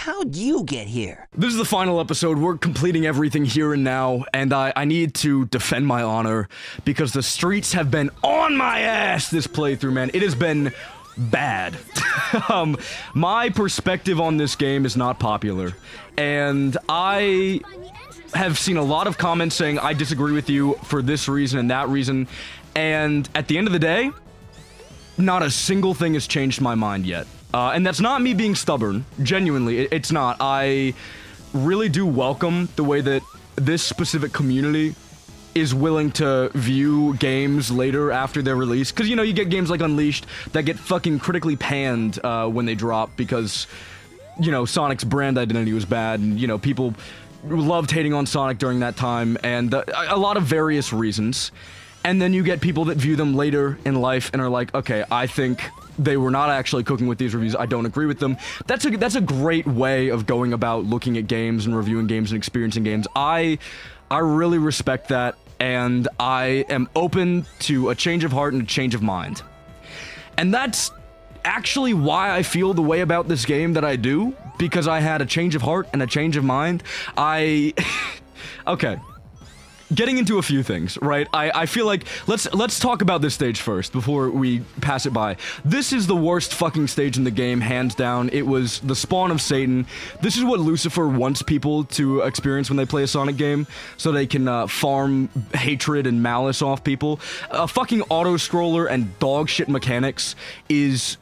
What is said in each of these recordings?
How'd you get here? This is the final episode. We're completing everything here and now, and I need to defend my honor because the streets have been on my ass this playthrough, man. It has been bad. My perspective on this game is not popular, and I have seen a lot of comments saying I disagree with you for this reason and that reason, and at the end of the day, not a single thing has changed my mind yet. And that's not me being stubborn. Genuinely, it's not. I really do welcome the way that this specific community is willing to view games later after their release. Because, you know, you get games like Unleashed that get fucking critically panned when they drop because, you know, Sonic's brand identity was bad, and, you know, people loved hating on Sonic during that time, and a lot of various reasons. And then you get people that view them later in life and are like, okay, I think they were not actually cooking with these reviews. I don't agree with them. That's a great way of going about looking at games and reviewing games and experiencing games. I really respect that, and I am open to a change of heart and a change of mind. And that's actually why I feel the way about this game that I do, because I had a change of heart and a change of mind. Okay. Getting into a few things, right? I feel like, let's talk about this stage first, before we pass it by. This is the worst fucking stage in the game, hands down. It was the spawn of Satan. This is what Lucifer wants people to experience when they play a Sonic game, so they can farm hatred and malice off people. Fucking auto-scroller and dog shit mechanics is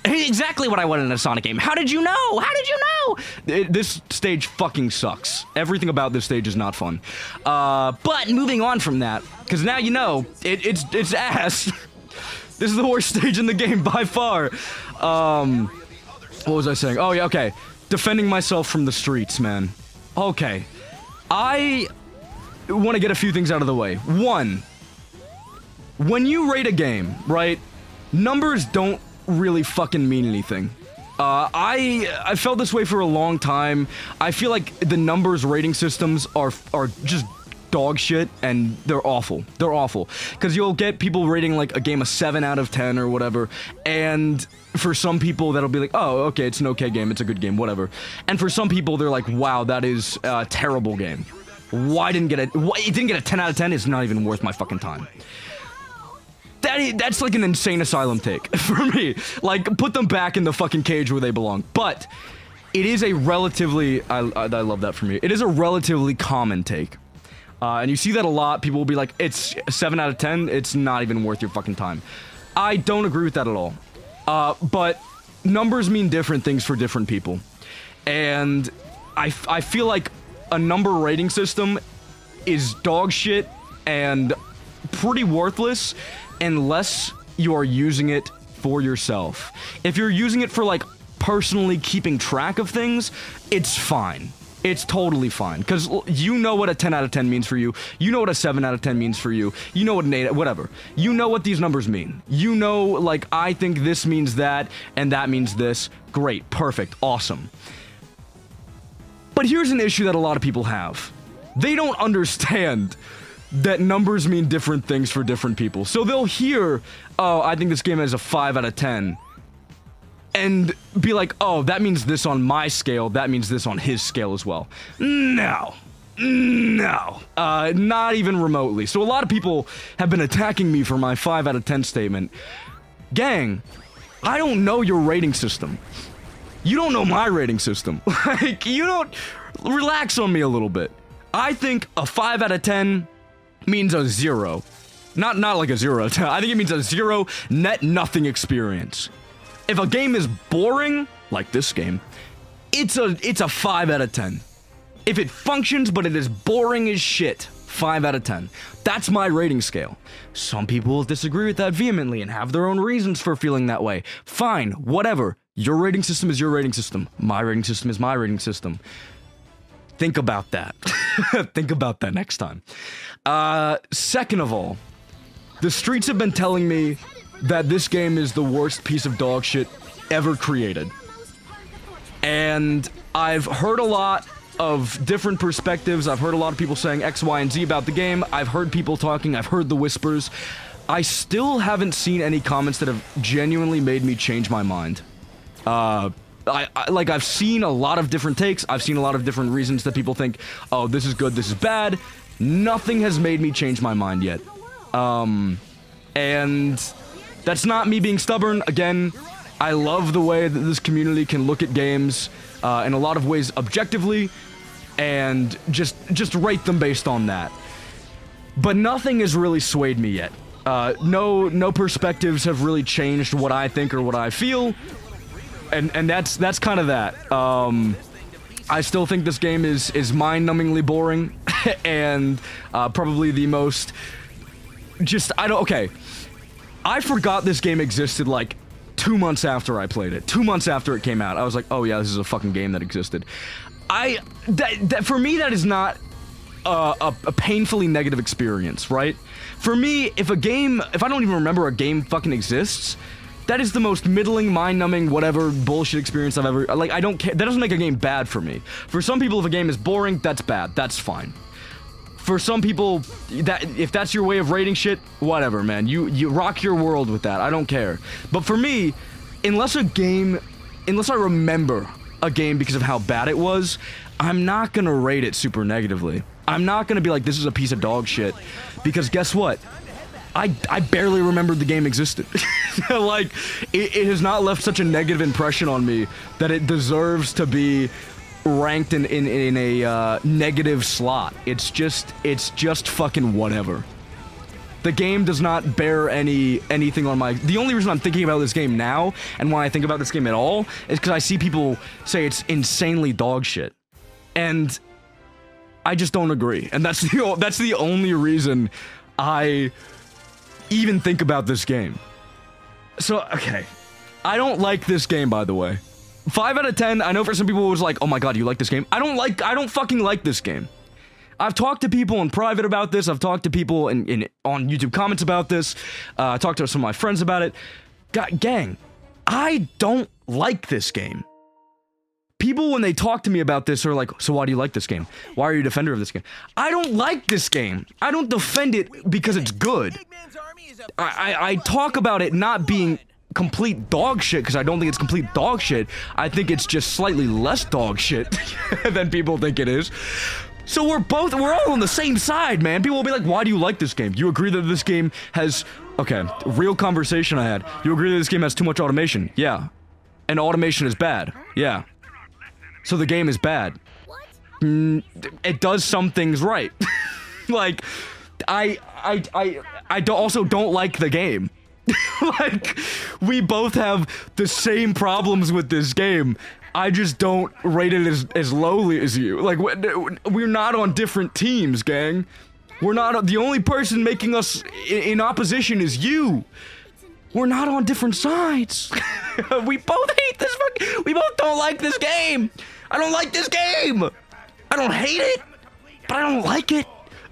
exactly what I wanted in a Sonic game. How did you know? How did you know? This stage fucking sucks. Everything about this stage is not fun. But moving on from that, because now you know, it's ass. This is the worst stage in the game by far. What was I saying? Oh yeah, okay. Defending myself from the streets, man. Okay. I want to get a few things out of the way. One, when you rate a game, right, numbers don't really fucking mean anything. I felt this way for a long time. I feel like the numbers rating systems are just dog shit, and they're awful. They're awful. Because you'll get people rating like a game a 7 out of 10 or whatever, and for some people that'll be like, oh, okay, it's an okay game, it's a good game, whatever. And for some people they're like, wow, that is a terrible game. Why didn't get it? Why it didn't get a 10 out of 10? It's not even worth my fucking time. That's like an insane asylum take for me. Like, put them back in the fucking cage where they belong. But it is a relatively, I love that from you. It is a relatively common take. And you see that a lot. People will be like, it's a 7 out of 10. It's not even worth your fucking time. I don't agree with that at all. But numbers mean different things for different people. And I feel like a number rating system is dog shit and pretty worthless unless you are using it for yourself. If you're using it for, like, personally keeping track of things, it's fine. It's totally fine. Because you know what a 10 out of 10 means for you. You know what a 7 out of 10 means for you. You know what an 8, whatever. You know what these numbers mean. You know, like, I think this means that, and that means this. Great. Perfect. Awesome. But here's an issue that a lot of people have. They don't understand that numbers mean different things for different people. So they'll hear, oh, I think this game has a 5 out of 10. And be like, oh, that means this on my scale, that means this on his scale as well. No. No. Not even remotely. So a lot of people have been attacking me for my 5 out of 10 statement. Gang, I don't know your rating system. You don't know my rating system. Like, you don't... Relax on me a little bit. I think a 5 out of 10... means a 0. Not like a 0 out of 10. I think it means a 0 net nothing experience. If a game is boring, like this game, it's a 5 out of 10. If it functions but it is boring as shit, 5 out of 10. That's my rating scale. Some people will disagree with that vehemently and have their own reasons for feeling that way. Fine, whatever. Your rating system is your rating system. My rating system is my rating system. Think about that. Think about that next time. Second of all, the streets have been telling me that this game is the worst piece of dog shit ever created. And I've heard a lot of different perspectives. I've heard a lot of people saying X, Y, and Z about the game. I've heard people talking. I've heard the whispers. I still haven't seen any comments that have genuinely made me change my mind. like, I've seen a lot of different takes. I've seen a lot of different reasons that people think, oh, this is good, this is bad. Nothing has made me change my mind yet. And that's not me being stubborn. Again, I love the way that this community can look at games in a lot of ways objectively and just rate them based on that. But nothing has really swayed me yet. No perspectives have really changed what I think or what I feel. And that's kind of that. I still think this game is mind-numbingly boring and probably the most okay. I forgot this game existed like 2 months after I played it. 2 months after it came out. I was like, oh yeah, this is a fucking game that existed. For me, that is not a painfully negative experience, right? For me, if I don't even remember a game fucking exists, that is the most middling, mind-numbing, whatever bullshit experience I've ever... Like, I don't care. That doesn't make a game bad for me. For some people, if a game is boring, that's bad. That's fine. For some people, if that's your way of rating shit, whatever, man. You rock your world with that. I don't care. But for me, unless I remember a game because of how bad it was, I'm not gonna rate it super negatively. I'm not gonna be like, this is a piece of dog shit. Because guess what? I barely remembered the game existed. Like, it has not left such a negative impression on me that it deserves to be ranked in a negative slot. It's just fucking whatever. The game does not bear anything on my... The only reason I'm thinking about this game now, and why I think about this game at all, is because I see people say it's insanely dog shit. And I just don't agree. And that's the only reason I even think about this game. So, okay. I don't like this game, by the way. 5 out of 10, I know for some people it was like, oh my god, you like this game? I don't fucking like this game. I've talked to people in private about this, I've talked to people on YouTube comments about this, I talked to some of my friends about it. Gang, I don't like this game. People, when they talk to me about this, are like, so why do you like this game? Why are you a defender of this game? I don't like this game. I don't defend it because it's good. I talk about it not being complete dog shit because I don't think it's complete dog shit. I think it's just slightly less dog shit than people think it is. So we're all on the same side, man. People will be like, why do you like this game? You agree that this game has... Okay, real conversation I had. You agree that this game has too much automation? Yeah. And automation is bad? Yeah. So the game is bad. It does some things right. Like, I also don't like the game. Like, we both have the same problems with this game. I just don't rate it as lowly as you. Like, we're not on different teams, gang. We're not... The only person making us in opposition is you. We're not on different sides. We both hate this we both don't like this game. I don't like this game. I don't hate it, but I don't like it.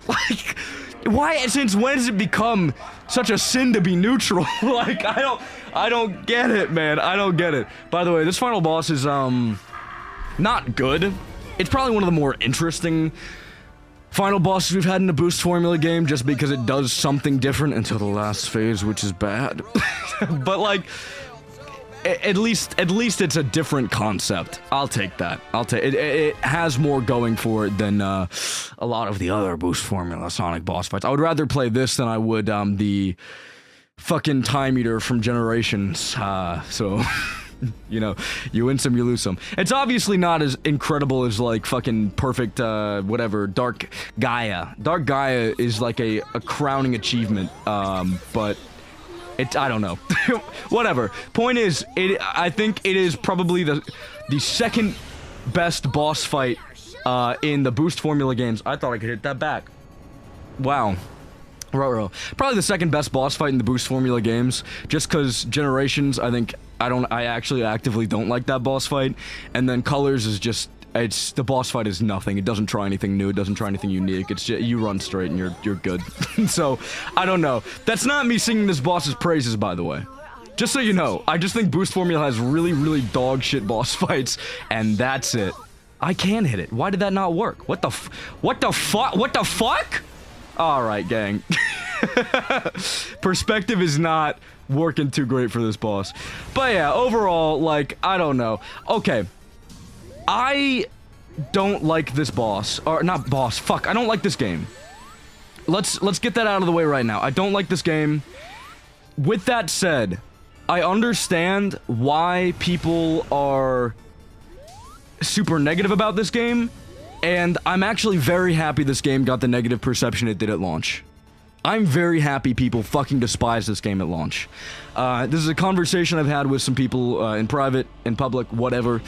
Like, why? Since when has it become such a sin to be neutral? Like, I don't get it, man. I don't get it. By the way, this final boss is not good. It's probably one of the more interesting final bosses we've had in a boost formula game, just because it does something different until the last phase, which is bad. But like, at least it's a different concept. I'll take that. It has more going for it than a lot of the other boost formula Sonic boss fights. I would rather play this than I would the fucking Time Eater from Generations. So you know, you win some, you lose some. It's obviously not as incredible as like fucking perfect whatever Dark Gaia. Dark Gaia is like a crowning achievement, but I don't know. Whatever. Point is, I think it is probably the second best boss fight in the boost formula games. I thought I could hit that back. Wow. Probably the second best boss fight in the boost formula games, just because Generations, I actually actively don't like that boss fight, and then Colors is just, the boss fight is nothing. It doesn't try anything new, it doesn't try anything unique, it's just, you run straight and you're good. So, I don't know. That's not me singing this boss's praises, by the way. Just so you know, I just think boost formula has really, really dog shit boss fights, and that's it. I can hit it. Why did that not work? What the fuck? Alright, gang. Perspective is not working too great for this boss. But yeah, overall, like, I don't know. Okay. I don't like this boss. Or, not boss. Fuck, I don't like this game. Let's get that out of the way right now. I don't like this game. With that said, I understand why people are super negative about this game, and I'm actually very happy this game got the negative perception it did at launch. I'm very happy people fucking despise this game at launch. This is a conversation I've had with some people in private, in public, whatever.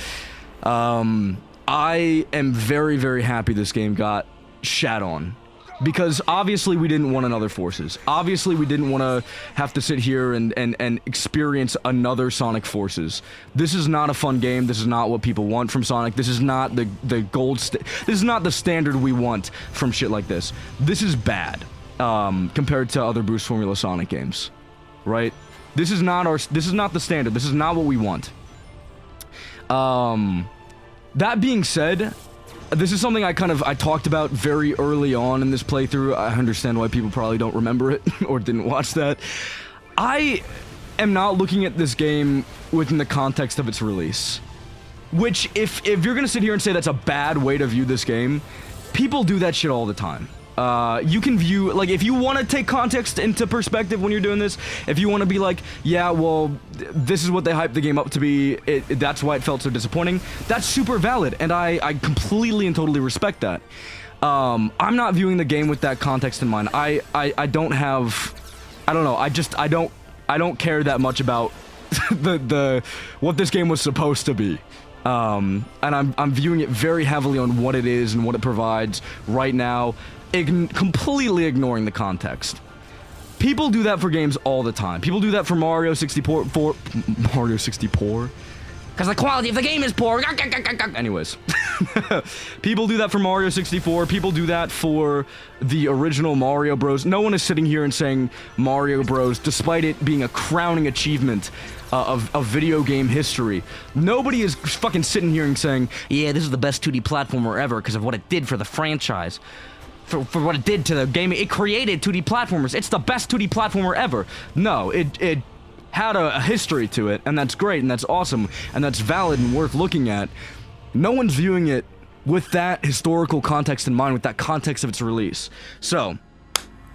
I am very, very happy this game got shat on. Because obviously we didn't want another Forces. Obviously we didn't want to have to sit here and experience another Sonic Forces. This is not a fun game. This is not what people want from Sonic. This is not the this is not the standard we want from shit like this. This is bad compared to other Boost Formula Sonic games, right? This is not the standard. This is not what we want. That being said, this is something I talked about very early on in this playthrough. I understand why people probably don't remember it or didn't watch that. I am not looking at this game within the context of its release. Which, if you're gonna sit here and say that's a bad way to view this game, people do that shit all the time. You can view, like, if you want to take context into perspective when you're doing this, if you want to be like, yeah, well, this is what they hyped the game up to be, that's why it felt so disappointing, that's super valid, and I completely and totally respect that. I'm not viewing the game with that context in mind. I don't have, I don't know, I don't care that much about what this game was supposed to be. And I'm viewing it very heavily on what it is and what it provides right now, completely ignoring the context. People do that for games all the time. People do that for Mario 64, Mario 64? Because the quality of the game is poor. Anyways. People do that for Mario 64. People do that for the original Mario Bros. No one is sitting here and saying Mario Bros, despite it being a crowning achievement of video game history. Nobody is fucking sitting here and saying, yeah, this is the best 2D platformer ever because of what it did for the franchise. For what it did to the game. It created 2D platformers. It's the best 2D platformer ever. No, it had a history to it, and that's great, and that's awesome, and that's valid and worth looking at. No one's viewing it with that historical context in mind, with that context of its release. So,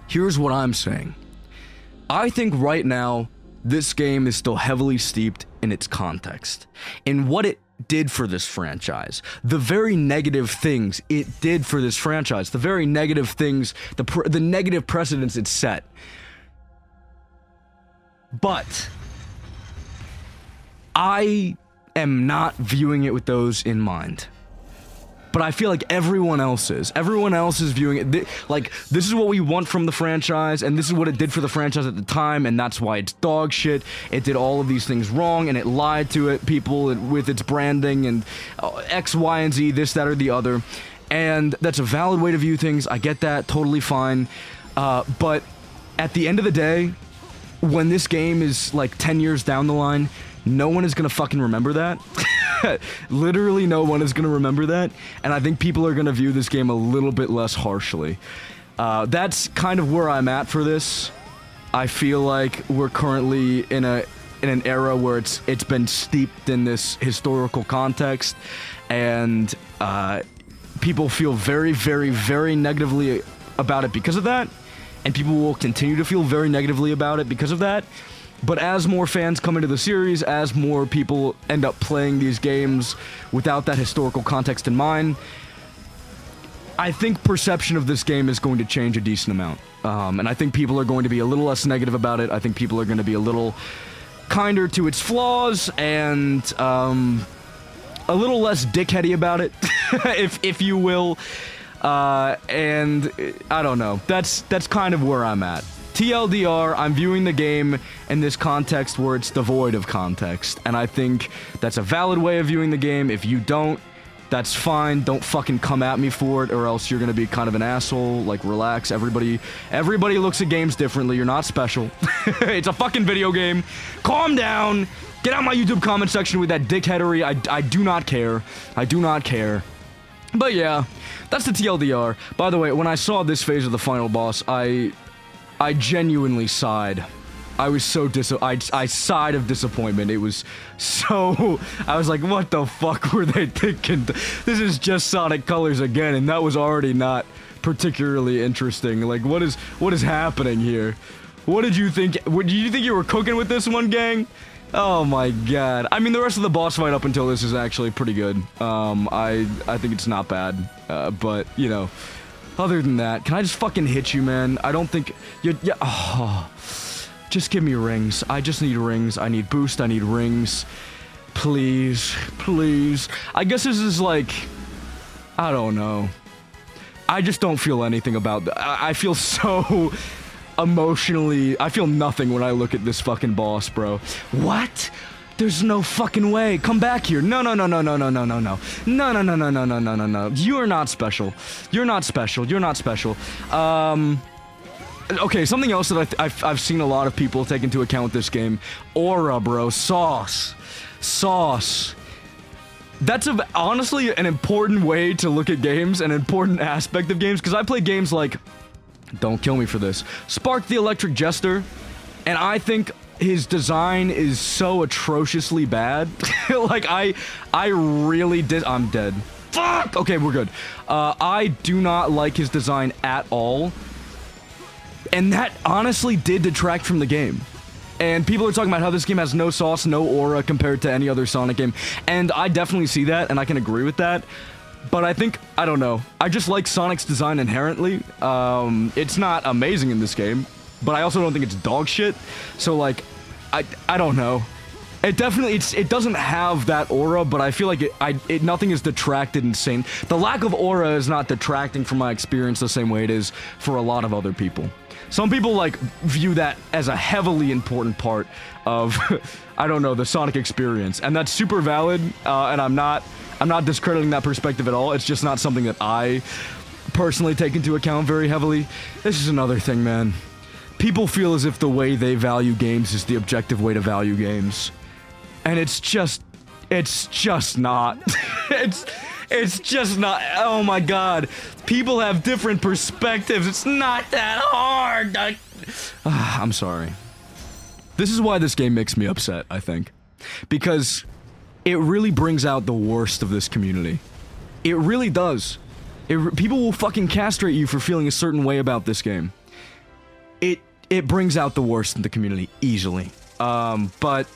here's what I'm saying. I think right now, this game is still heavily steeped in its context, in what it did for this franchise, the very negative things it did for this franchise, the very negative things, the negative precedents it set. But I am not viewing it with those in mind. But I feel like everyone else is. Everyone else is viewing it, like, this is what we want from the franchise, and this is what it did for the franchise at the time, and that's why it's dog shit. It did all of these things wrong, and it lied to people with its branding, and X, Y, and Z, this, that, or the other. And that's a valid way to view things. I get that, totally fine. But at the end of the day, when this game is, like, 10 years down the line, no one is gonna fucking remember that. Literally no one is gonna remember that, and I think people are gonna view this game a little bit less harshly. That's kind of where I'm at for this. I feel like we're currently in an era where it's been steeped in this historical context, and people feel very, very, very negatively about it because of that, and people will continue to feel very negatively about it because of that. But as more fans come into the series, as more people end up playing these games without that historical context in mind, I think perception of this game is going to change a decent amount. And I think people are going to be a little less negative about it. I think people are going to be a little kinder to its flaws and a little less dickheady about it, if you will. And I don't know. That's kind of where I'm at. TLDR, I'm viewing the game in this context where it's devoid of context, and I think that's a valid way of viewing the game. If you don't, that's fine. Don't fucking come at me for it, or else you're gonna be kind of an asshole. Like, relax. Everybody looks at games differently. You're not special. It's a fucking video game. Calm down. Get out my YouTube comment section with that dickheadery. I do not care. I do not care. But yeah, that's the TLDR. By the way, when I saw this phase of the final boss, I genuinely sighed. I was so I sighed of disappointment. It was so... I was like, what the fuck were they thinking? This is just Sonic Colors again, and that was already not particularly interesting. Like, what is happening here? What did you think? Did you think you were cooking with this one, gang? Oh my god. I mean, the rest of the boss fight up until this is actually pretty good. I think it's not bad. But, you know, other than that, can I just fucking hit you, man? I don't think... Yeah, oh... Just give me rings. I just need rings. I need boost. I need rings. Please. Please. I guess this is like... I don't know. I just don't feel anything about that. I feel so emotionally... I feel nothing when I look at this fucking boss, bro. What? There's no fucking way. Come back here. No, no, no, no, no, no, no, no, no. No, no, no, no, no, no, no, no, no. You're not special. You're not special. You're not special. Okay, something else that I've seen a lot of people take into account with this game. Aura, bro. Sauce. Sauce. That's honestly an important way to look at games, an important aspect of games, because I play games like... Don't kill me for this. Spark the Electric Jester, and I think his design is so atrociously bad. Like, I really did... I'm dead. Fuck! Okay, we're good. I do not like his design at all. And that honestly did detract from the game. And people are talking about how this game has no sauce, no aura compared to any other Sonic game. And I definitely see that, and I can agree with that. But I think, I don't know, I just like Sonic's design inherently. It's not amazing in this game, but I also don't think it's dog shit. So, like, I don't know. It definitely, it doesn't have that aura, but I feel like nothing is detracted insane. The lack of aura is not detracting from my experience the same way it is for a lot of other people. Some people, like, view that as a heavily important part of, I don't know, the Sonic experience. And that's super valid, and I'm not discrediting that perspective at all. It's just not something that I personally take into account very heavily. This is another thing, man. People feel as if the way they value games is the objective way to value games. And it's just not. It's just not. Oh my god. People have different perspectives. It's not that hard. I'm sorry. This is why this game makes me upset, I think. Because it really brings out the worst of this community. It really does. People will fucking castrate you for feeling a certain way about this game. It brings out the worst in the community, easily. But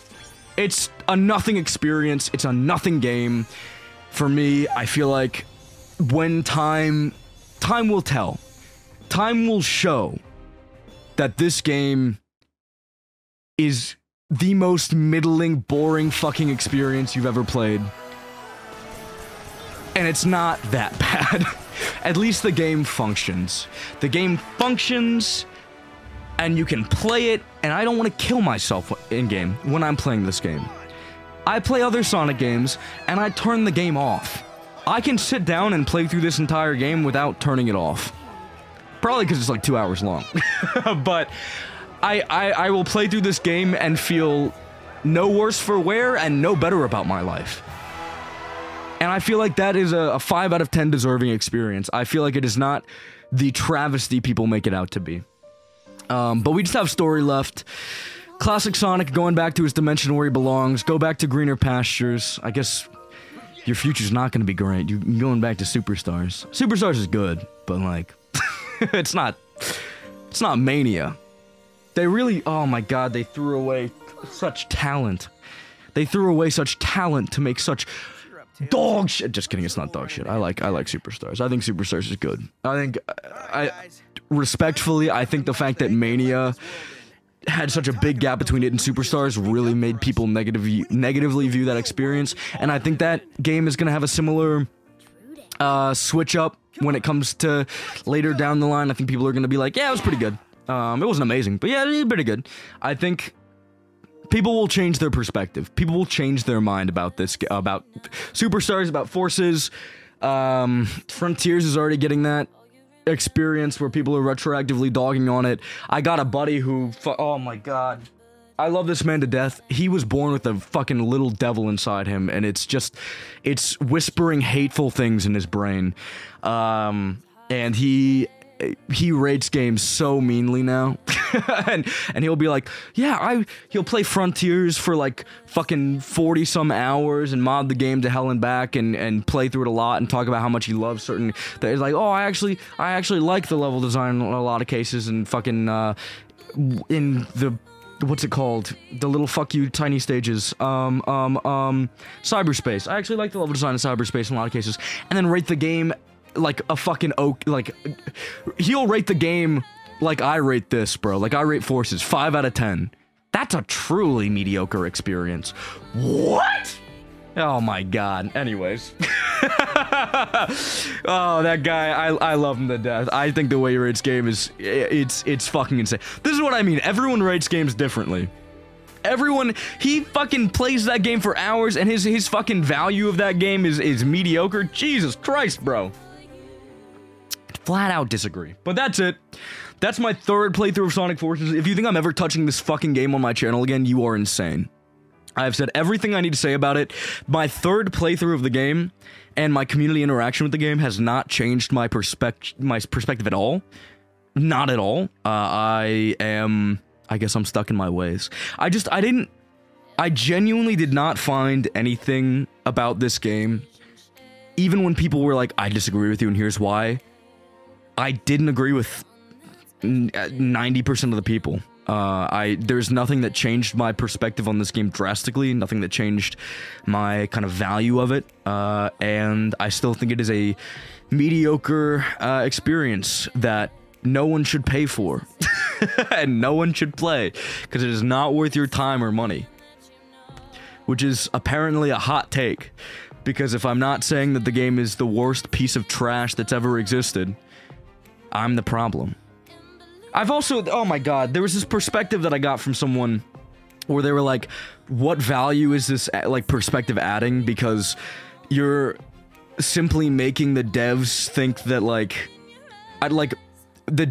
it's a nothing experience. It's a nothing game. For me, I feel like when time will tell. Time will show that this game is the most middling, boring fucking experience you've ever played. And it's not that bad. At least the game functions. The game functions, and you can play it, and I don't want to kill myself in-game when I'm playing this game. I play other Sonic games, and I turn the game off. I can sit down and play through this entire game without turning it off. Probably because it's like 2 hours long. But I will play through this game and feel no worse for wear and no better about my life. And I feel like that is a 5 out of 10 deserving experience. I feel like it is not the travesty people make it out to be. But we just have story left. Classic Sonic going back to his dimension where he belongs. Go back to greener pastures. I guess your future's not going to be great. You're going back to Superstars. Superstars is good, but like, it's not Mania. They really, oh my god, they threw away such talent. They threw away such talent to make such dog shit. Just kidding, it's not dog shit. I like Superstars. I think Superstars is good. Respectfully, I think the fact that Mania had such a big gap between it and Superstars really made people negatively view that experience, and I think that game is going to have a similar switch up when it comes to later down the line. I think people are going to be like, yeah, it was pretty good. It wasn't amazing, but yeah, it was pretty good. I think people will change their perspective. People will change their mind about this, about Superstars, about Forces. Frontiers is already getting that experience where people are retroactively dogging on it. I got a buddy who, oh my god, I love this man to death. He was born with a fucking little devil inside him, and it's whispering hateful things in his brain. And he he rates games so meanly now. and he'll be like, yeah, he'll play Frontiers for like fucking 40 some hours and mod the game to hell and back and play through it a lot and talk about how much he loves certain that is like, oh, I actually like the level design in a lot of cases, and fucking in the what's it called? The little fuck you tiny stages. Cyberspace. I actually like the level design in Cyberspace in a lot of cases. And then rate the game like a fucking he'll rate the game like I rate this, bro. Like I rate Forces 5 out of 10. That's a truly mediocre experience. What? Oh my god. Anyways. Oh, that guy, I love him to death. I think the way he rates game is, it's fucking insane. This is what I mean. Everyone rates games differently. Everyone, he fucking plays that game for hours, and his fucking value of that game is mediocre. Jesus Christ, bro. Flat out disagree. But that's it. That's my third playthrough of Sonic Forces. If you think I'm ever touching this fucking game on my channel again, you are insane. I've said everything I need to say about it. My third playthrough of the game and my community interaction with the game has not changed my perspective at all. Not at all. I guess I'm stuck in my ways. I genuinely did not find anything about this game, even when people were like, I disagree with you and here's why. I didn't agree with 90% of the people. There's nothing that changed my perspective on this game drastically, nothing that changed my kind of value of it, and I still think it is a mediocre experience that no one should pay for, and no one should play, because it is not worth your time or money. Which is apparently a hot take, because if I'm not saying that the game is the worst piece of trash that's ever existed, I'm the problem. I've also, oh my god, there was this perspective that I got from someone where they were like, what value is this, like, perspective adding? Because you're simply making the devs think that, like,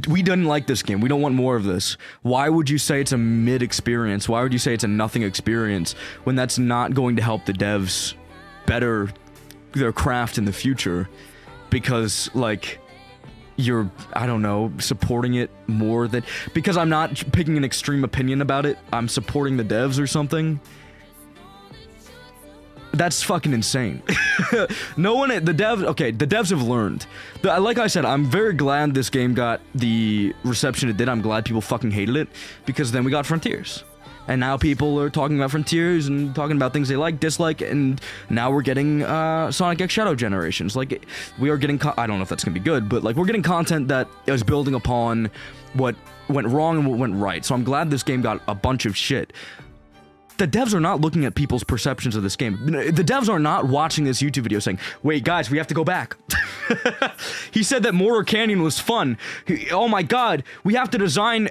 we didn't like this game, we don't want more of this. Why would you say it's a mid experience? Why would you say it's a nothing experience when that's not going to help the devs better their craft in the future? Because, like, you're, I don't know, supporting it more than, because I'm not picking an extreme opinion about it, I'm supporting the devs or something. That's fucking insane. No one, the devs have learned. Like I said, I'm very glad this game got the reception it did. I'm glad people fucking hated it, because then we got Frontiers. And now people are talking about Frontiers and talking about things they like, dislike, and now we're getting Sonic X Shadow Generations. Like, we are getting, I don't know if that's gonna be good, but like, we're getting content that is building upon what went wrong and what went right. So I'm glad this game got a bunch of shit. The devs are not looking at people's perceptions of this game. The devs are not watching this YouTube video saying, wait, guys, we have to go back. He said that Mortar Canyon was fun. Oh my god, we have to design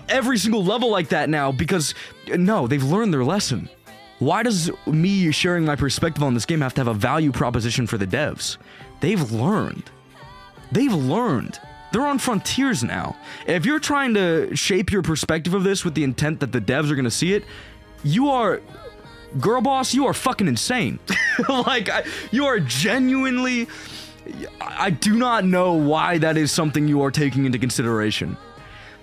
every single level like that now, because, no, they've learned their lesson. Why does me sharing my perspective on this game have to have a value proposition for the devs? They've learned. They've learned. They're on Frontiers now. If you're trying to shape your perspective of this with the intent that the devs are gonna see it, you are, girl boss, you are fucking insane. Like, you are genuinely, I do not know why that is something you are taking into consideration.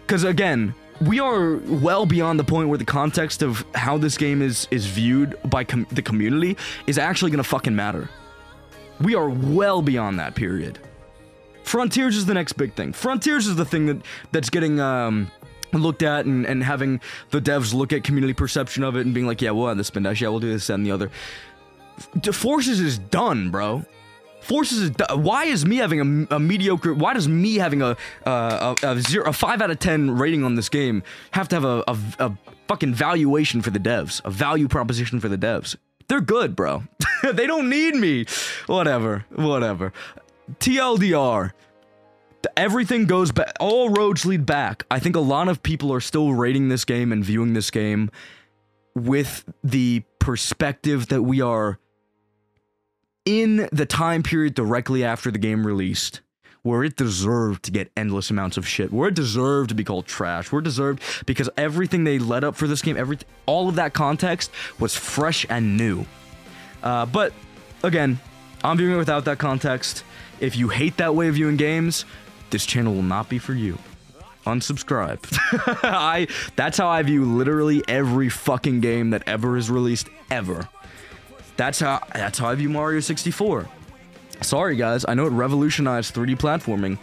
Because again, we are well beyond the point where the context of how this game is viewed by the community is actually gonna fucking matter. We are well beyond that period. Frontiers is the next big thing. Frontiers is the thing that's getting, looked at and having the devs look at community perception of it and being like, yeah, we'll have this spin dash, yeah, we'll do this, that, and the other. Forces is done, bro. Forces is done. Why is me having a mediocre, why does me having a 5 out of 10 rating on this game have to have a fucking valuation for the devs, a value proposition for the devs? They're good, bro. They don't need me. Whatever. TLDR. Everything goes back, all roads lead back. I think a lot of people are still rating this game and viewing this game with the perspective that we are in the time period directly after the game released, where it deserved to get endless amounts of shit, where it deserved to be called trash, where it deserved, because everything they led up for this game, all of that context was fresh and new. But again, I'm viewing it without that context. If you hate that way of viewing games, this channel will not be for you. Unsubscribe. That's how I view literally every fucking game that ever is released ever. That's how I view Mario 64. Sorry guys, I know it revolutionized 3D platforming.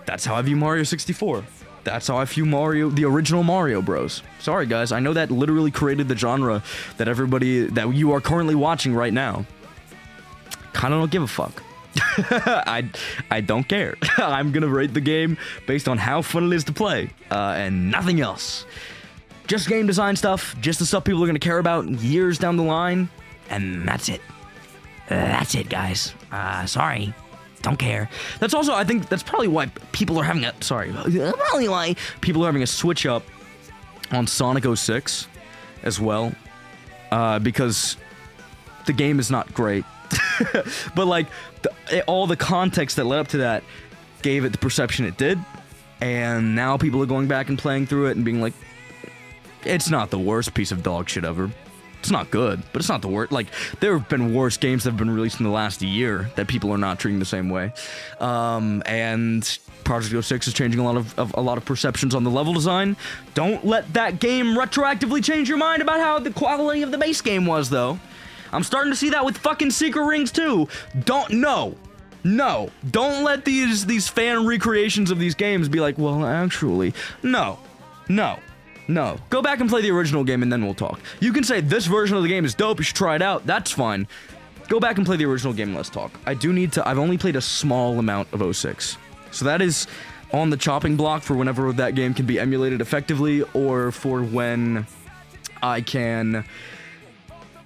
That's how I view Mario 64. That's how I view Mario, the original Mario Bros. Sorry guys, I know that literally created the genre that you are currently watching right now. Kinda don't give a fuck. I don't care. I'm gonna rate the game based on how fun it is to play, and nothing else. Just game design stuff, just the stuff people are gonna care about years down the line, and that's it. That's it, guys. Sorry. Don't care. That's also, I think, that's probably why people are having a switch up on Sonic 06 as well, because the game is not great. But like all the context that led up to that gave it the perception it did, and now people are going back and playing through it and being like, it's not the worst piece of dog shit ever. It's not good, but it's not the worst. Like, there have been worse games that have been released in the last year that people are not treating the same way. And Project 06 is changing a lot of perceptions on the level design. Don't let that game retroactively change your mind about how the quality of the base game was, though. I'm starting to see that with fucking Secret Rings too. No, don't let these fan recreations of these games be like, well, actually, no. Go back and play the original game and then we'll talk. You can say this version of the game is dope, you should try it out, that's fine. Go back and play the original game and let's talk. I've only played a small amount of 06. So that is on the chopping block for whenever that game can be emulated effectively, or for when I can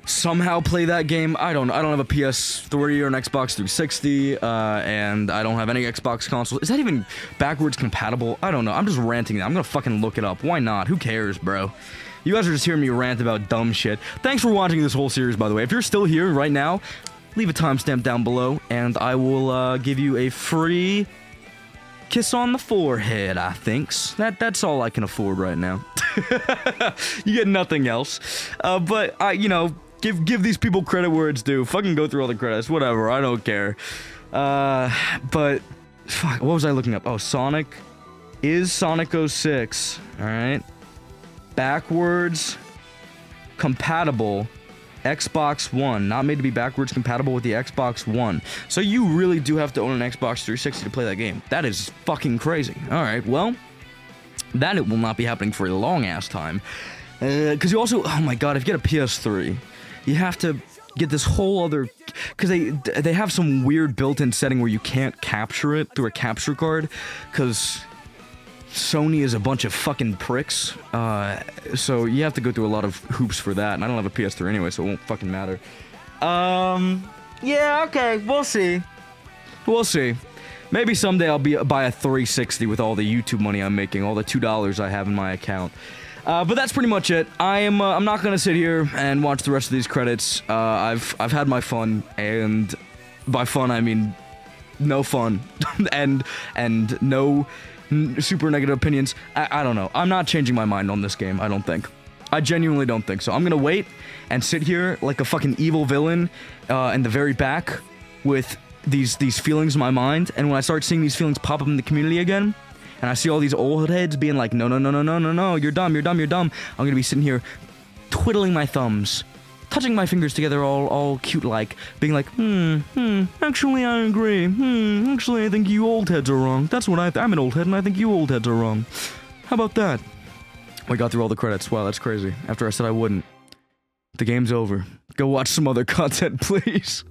somehow play that game. I don't have a PS3 or an Xbox 360, and I don't have any Xbox consoles. Is that even backwards compatible? I don't know. I'm just ranting now. I'm gonna fucking look it up. Why not? Who cares, bro? You guys are just hearing me rant about dumb shit. Thanks for watching this whole series, by the way. If you're still here right now, leave a timestamp down below, and I will give you a free kiss on the forehead, I thinks. That's all I can afford right now. You get nothing else. But you know, give these people credit where it's due. Fucking go through all the credits, whatever, I don't care. But, fuck, what was I looking up? Oh, Sonic is Sonic 06, alright? Backwards compatible Xbox One, not made to be backwards compatible with the Xbox One. So you really do have to own an Xbox 360 to play that game. That is fucking crazy. Alright, well, that it will not be happening for a long-ass time. Because you also, oh my god, if you get a PS3, you have to get this whole other, because they have some weird built-in setting where you can't capture it through a capture card, because Sony is a bunch of fucking pricks, so you have to go through a lot of hoops for that, and I don't have a PS3 anyway, so it won't fucking matter. Yeah, okay, we'll see. We'll see. Maybe someday I'll buy a 360 with all the YouTube money I'm making, all the $2 I have in my account. But that's pretty much it. I'm not gonna sit here and watch the rest of these credits. I've had my fun, and by fun I mean no fun, and no super negative opinions. I don't know. I'm not changing my mind on this game, I don't think. I genuinely don't think so. I'm gonna wait and sit here like a fucking evil villain in the very back with these feelings in my mind, and when I start seeing these feelings pop up in the community again, and I see all these old heads being like, no, you're dumb, I'm gonna be sitting here twiddling my thumbs, touching my fingers together all cute-like, being like, actually I agree, actually I think you old heads are wrong. That's what I'm an old head and I think you old heads are wrong. How about that? We got through all the credits. Wow, that's crazy. After I said I wouldn't. The game's over. Go watch some other content, please.